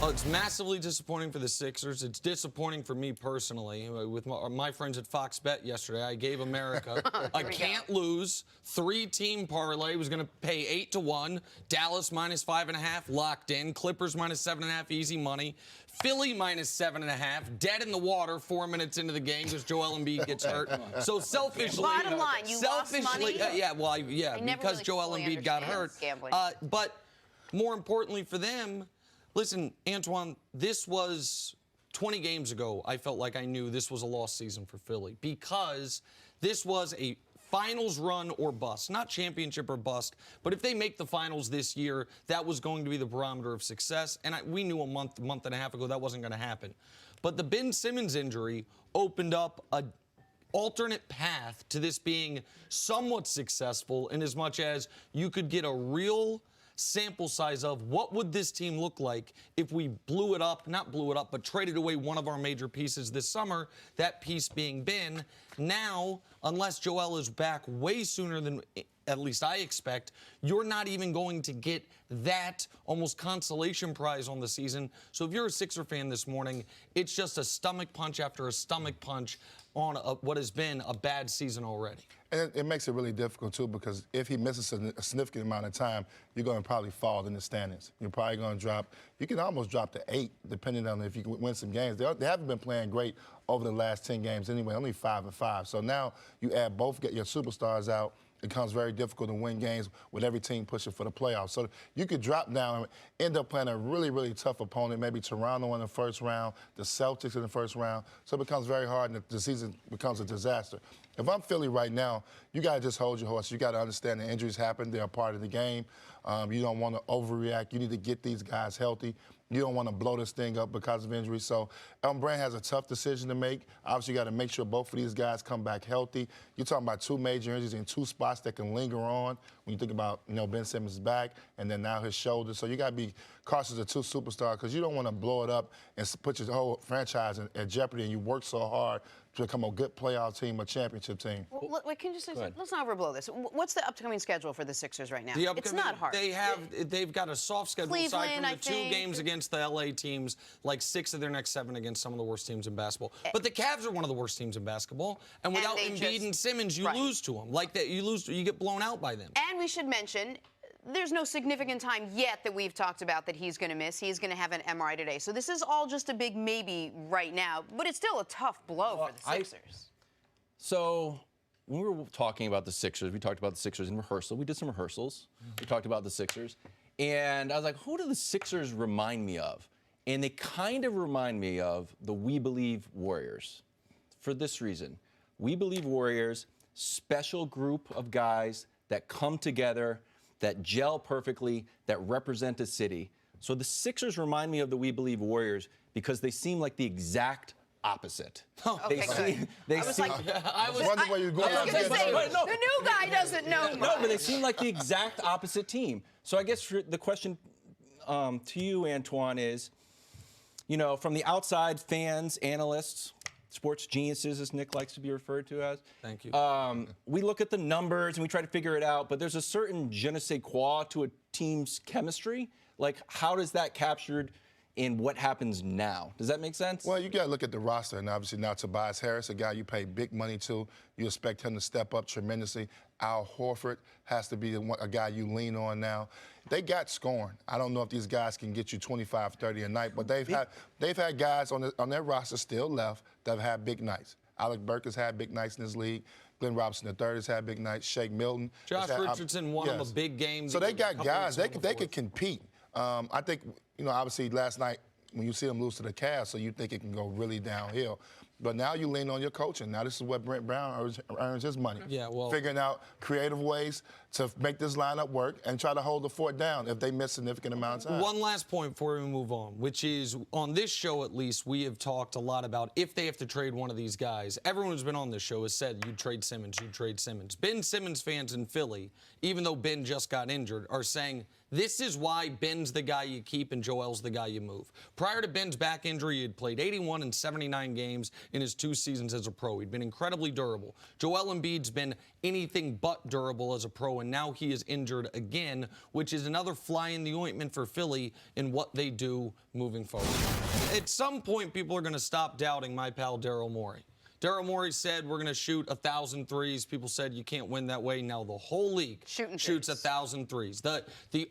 Oh, it's massively disappointing for the Sixers. It's disappointing for me personally. With my friends at Fox Bet yesterday, I gave America a can't lose 3-team parlay. It was going to pay 8-1. Dallas minus 5.5 locked in. Clippers minus 7.5 easy money. Philly minus 7.5 dead in the water 4 minutes into the game because Joel Embiid gets hurt. So selfishly, bottom line, you lost money. Because Joel Embiid got hurt. But more importantly for them. Listen, Antoine, this was 20 games ago. I felt like I knew this was a lost season for Philly because this was a finals run or bust, not championship or bust. But if they make the finals this year, that was going to be the barometer of success. And we knew a month and a half ago that wasn't going to happen. But the Ben Simmons injury opened up an alternate path to this being somewhat successful in as much as you could get a real sample size of what would this team look like if we not blew it up, but traded away one of our major pieces this summer, that piece being Ben. Now, unless Joel is back way sooner than at least I expect, you're not even going to get that almost consolation prize on the season. So if you're a Sixer fan this morning, it's just a stomach punch after a stomach punch on what has been a bad season already. And it makes it really difficult, too, because if he misses a significant amount of time, you're going to probably fall in the standings. You're probably going to drop. You can almost drop to 8, depending on if you can win some games. They haven't been playing great over the last 10 games anyway, only 5-5. So now you add both, get your superstars out. It becomes very difficult to win games with every team pushing for the playoffs. So you could drop down and end up playing a really, really tough opponent, maybe Toronto in the first round, the Celtics in the first round. So it becomes very hard and the season becomes a disaster. If I'm Philly right now, you got to just hold your horse. You got to understand the injuries happen. They're a part of the game. You don't want to overreact. You need to get these guys healthy. You don't want to blow this thing up because of injury. So Brand has a tough decision to make. Obviously, you got to make sure both of these guys come back healthy. You're talking about 2 major injuries in 2 spots that can linger on when you think about, Ben Simmons' back and then now his shoulder. So you got to be cautious of 2 superstars because you don't want to blow it up and put your whole franchise at jeopardy, and you work so hard to become a good playoff team, a championship team. Well, can you just let's not overblow this. What's the upcoming schedule for the Sixers right now? It's not hard. They've got a soft schedule aside from the 2 games against the LA teams, like 6 of their next 7 against some of the worst teams in basketball. But the Cavs are one of the worst teams in basketball, and without Embiid and Simmons, you lose to them. Like that, you get blown out by them. And we should mention, there's no significant time yet that we've talked about that he's going to miss. He's going to have an MRI today. So this is all just a big maybe right now, but it's still a tough blow for the Sixers. So when we were talking about the Sixers, we talked about the Sixers in rehearsal. We did some rehearsals. We talked about the Sixers. And I was like, who do the Sixers remind me of? And they kind of remind me of the We Believe Warriors for this reason. We Believe Warriors, special group of guys that come together, that gel perfectly, that represent a city. So the Sixers remind me of the We Believe Warriors because they seem like the exact opposite. Okay, I was wondering where you're going. I was going to say, the new guy doesn't know much. No, but they seem like the exact opposite team. So I guess the question to you, Antoine, is, from the outside, fans, analysts, sports geniuses, as Nick likes to be referred to as. Thank you. We look at the numbers and we try to figure it out, but there's a certain je ne sais quoi to a team's chemistry. Like, how does that captured in what happens now? Does that make sense? Well, you got to look at the roster, and obviously now Tobias Harris, a guy you pay big money to. You expect him to step up tremendously. Al Horford has to be a guy you lean on now. They got scoring. I don't know if these guys can get you 25, 30 a night, but they've had guys on their roster still left that have had big nights. Alec Burke has had big nights in this league. Glenn Robinson III has had big nights. Shake Milton. Josh Richardson won them a big game. So they got guys. They could compete. I think, obviously last night when you see them lose to the Cavs, so you think it can go really downhill. But now you lean on your coaching. Now this is where Brent Brown earns his money. Yeah, well, figuring out creative ways to make this lineup work and try to hold the fort down if they miss significant amount of time. One last point before we move on, which is on this show at least, we have talked a lot about if they have to trade one of these guys. Everyone who's been on this show has said you'd trade Simmons, you'd trade Simmons. Ben Simmons fans in Philly, even though Ben just got injured, are saying this is why Ben's the guy you keep and Joel's the guy you move. Prior to Ben's back injury, he had played 81 and 79 games in his 2 seasons as a pro. He'd been incredibly durable. Joel Embiid's been anything but durable as a pro ago, and now he is injured again, which is another fly in the ointment for Philly in what they do moving forward. At some point, people are going to stop doubting my pal Daryl Morey. Daryl Morey said we're going to shoot 1,000 threes. People said you can't win that way. Now the whole league shoots 1,000 threes. The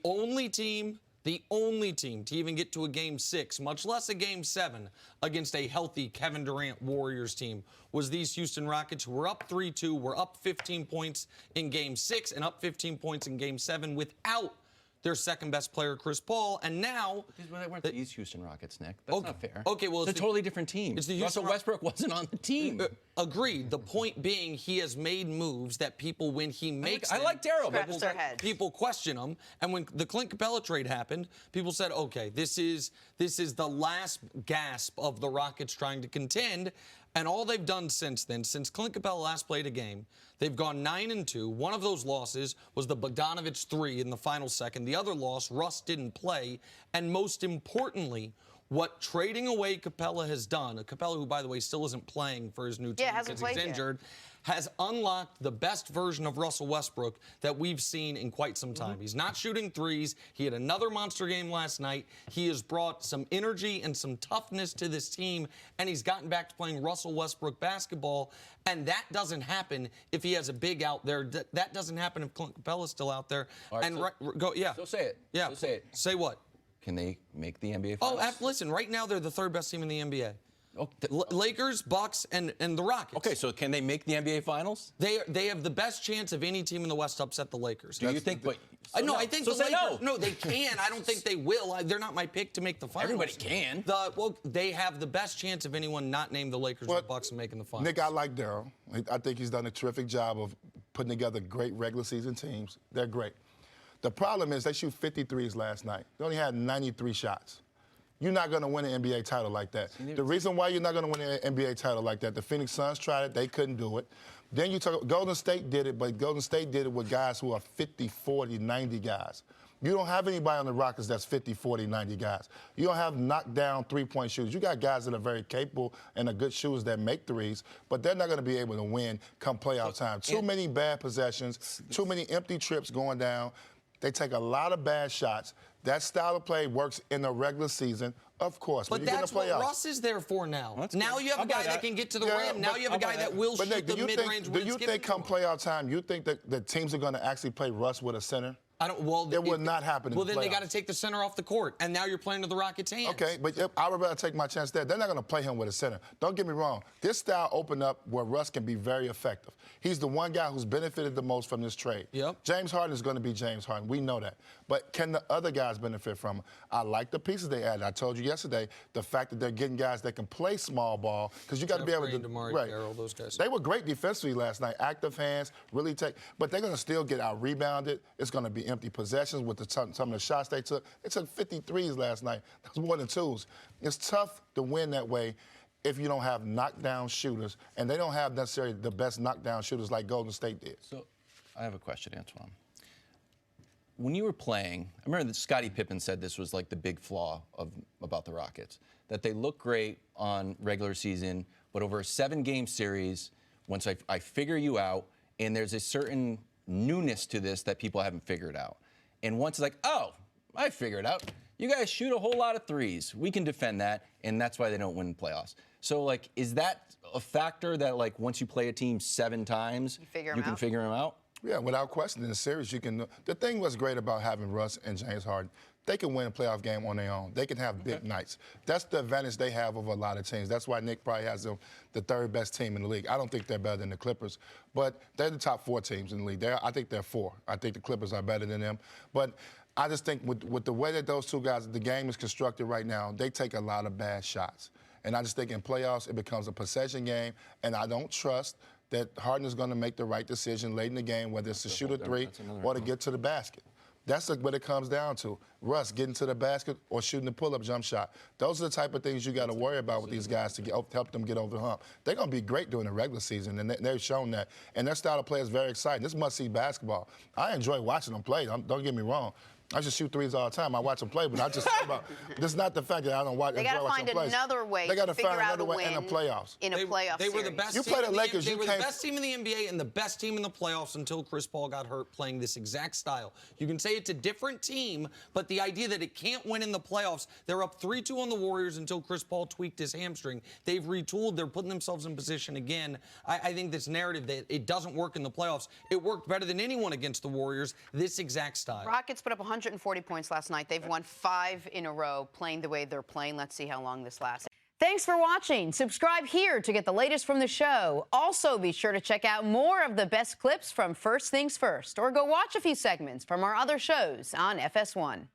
only team to even get to a Game 6, much less a Game 7, against a healthy Kevin Durant Warriors team was these Houston Rockets, who were up 3-2, were up 15 points in Game 6 and up 15 points in Game 7 without their second-best player, Chris Paul, and now... They weren't these Houston Rockets, Nick. That's not fair. Okay, well... It's a totally different team. Russell Westbrook wasn't on the team. Agreed. The point being, he has made moves that people, when he makes I like Daryl, but people question him. And when the Clint Capella trade happened, people said, okay, this is the last gasp of the Rockets trying to contend. And all they've done since then, since Clint Capella last played a game, they've gone 9-2. One of those losses was the Bogdanovich 3 in the final second. The other loss, Russ didn't play. And most importantly, what trading away Capella has done, Capella, who, by the way, still isn't playing for his new team because he's injured, has unlocked the best version of Russell Westbrook that we've seen in quite some time. He's not shooting threes. He had another monster game last night. He has brought some energy and some toughness to this team, and he's gotten back to playing Russell Westbrook basketball, and that doesn't happen if he has a big out there. That doesn't happen if Clint Capella's still out there. All right, So say it. Yeah. So say it. Say what? Can they make the NBA Finals? Oh, listen, right now they're the third best team in the NBA. Lakers, Bucks, and the Rockets. Okay, so can they make the NBA Finals? They have the best chance of any team in the West to upset the Lakers. Do you think? I think so the say Lakers. no. No, they can. I don't think they will. They're not my pick to make the finals. Everybody can. They have the best chance of anyone not named the Lakers or the Bucks in making the finals. Nick, I like Daryl. I think he's done a terrific job of putting together great regular season teams. They're great. The problem is they shoot 53s last night. They only had 93 shots. You're not going to win an NBA title like that. The reason why you're not going to win an NBA title like that, the Phoenix Suns tried it. They couldn't do it. Then you talk, Golden State did it, but Golden State did it with guys who are 50, 40, 90 guys. You don't have anybody on the Rockets that's 50, 40, 90 guys. You don't have knockdown three-point shooters. You got guys that are very capable and are good shooters that make threes, but they're not going to be able to win come playoff time. Too many bad possessions, too many empty trips going down. They take a lot of bad shots. That style of play works in the regular season, of course. But that's what Russ is there for now. Now you have a guy that can get to the rim. Now you have a guy that will shoot the mid-range. Do you think come playoff time, you think that the teams are going to actually play Russ with a center? It would not happen in the playoffs. Well, then they got to take the center off the court, and now you're playing to the Rockets' hands. Okay, but I would rather take my chance there. They're not going to play him with a center. Don't get me wrong. This style opened up where Russ can be very effective. He's the one guy who's benefited the most from this trade. Yep. James Harden is going to be James Harden. We know that. But can the other guys benefit from it? I like the pieces they added. I told you yesterday the fact that they're getting guys that can play small ball, because you got to be able to. Carroll, those guys. They were great defensively last night. Active hands, really take. But they're going to still get out rebounded. It's going to be empty possessions with some of the shots they took. They took 53s last night. That's more than twos. It's tough to win that way if you don't have knockdown shooters, and they don't have necessarily the best knockdown shooters like Golden State did. So I have a question, Antoine. When you were playing, I remember that Scottie Pippen said this was like the big flaw about the Rockets, that they look great on regular season, but over a 7-game series, once I figure you out, and there's a certain newness to this that people haven't figured out. And once it's like, oh, I figured it out. You guys shoot a whole lot of threes. We can defend that, and that's why they don't win playoffs. So, like, is that a factor that, like, once you play a team 7 times, you can figure them out? Yeah, without question. In the series, you can. The thing was great about having Russ and James Harden, they can win a playoff game on their own. They can have big nights. That's the advantage they have over a lot of teams. That's why Nick probably has them the third best team in the league. I don't think they're better than the Clippers, but they're the top 4 teams in the league. I think they're 4. I think the Clippers are better than them. But I just think with the way that those two guys, the game is constructed right now, they take a lot of bad shots. And I just think in playoffs, it becomes a possession game, and I don't trust that Harden is going to make the right decision late in the game, whether it's to shoot a 3 or to get to the basket. That's what it comes down to. Russ getting to the basket or shooting a pull-up jump shot. Those are the type of things you got to worry about with these guys to help them get over the hump. They're going to be great during the regular season, and they've shown that. And their style of play is very exciting. This must-see basketball. I enjoy watching them play. Don't get me wrong. I just shoot threes all the time. I watch them play, but I just about. This is not the fact that I don't watch. They got to find another way. They got to figure find out another a way win in the playoffs. In a playoff They were the best. You play the Lakers. They were the best team in the NBA and the best team in the playoffs until Chris Paul got hurt playing this exact style. You can say it's a different team, but the idea that it can't win in the playoffs, they're up 3-2 on the Warriors until Chris Paul tweaked his hamstring. They've retooled. They're putting themselves in position again. I think this narrative that it doesn't work in the playoffs, it worked better than anyone against the Warriors, this exact style. Rockets put up 140 points last night. They've won 5 in a row playing the way they're playing. Let's see how long this lasts. Thanks for watching. Subscribe here to get the latest from the show. Also, be sure to check out more of the best clips from First Things First, or go watch a few segments from our other shows on FS1.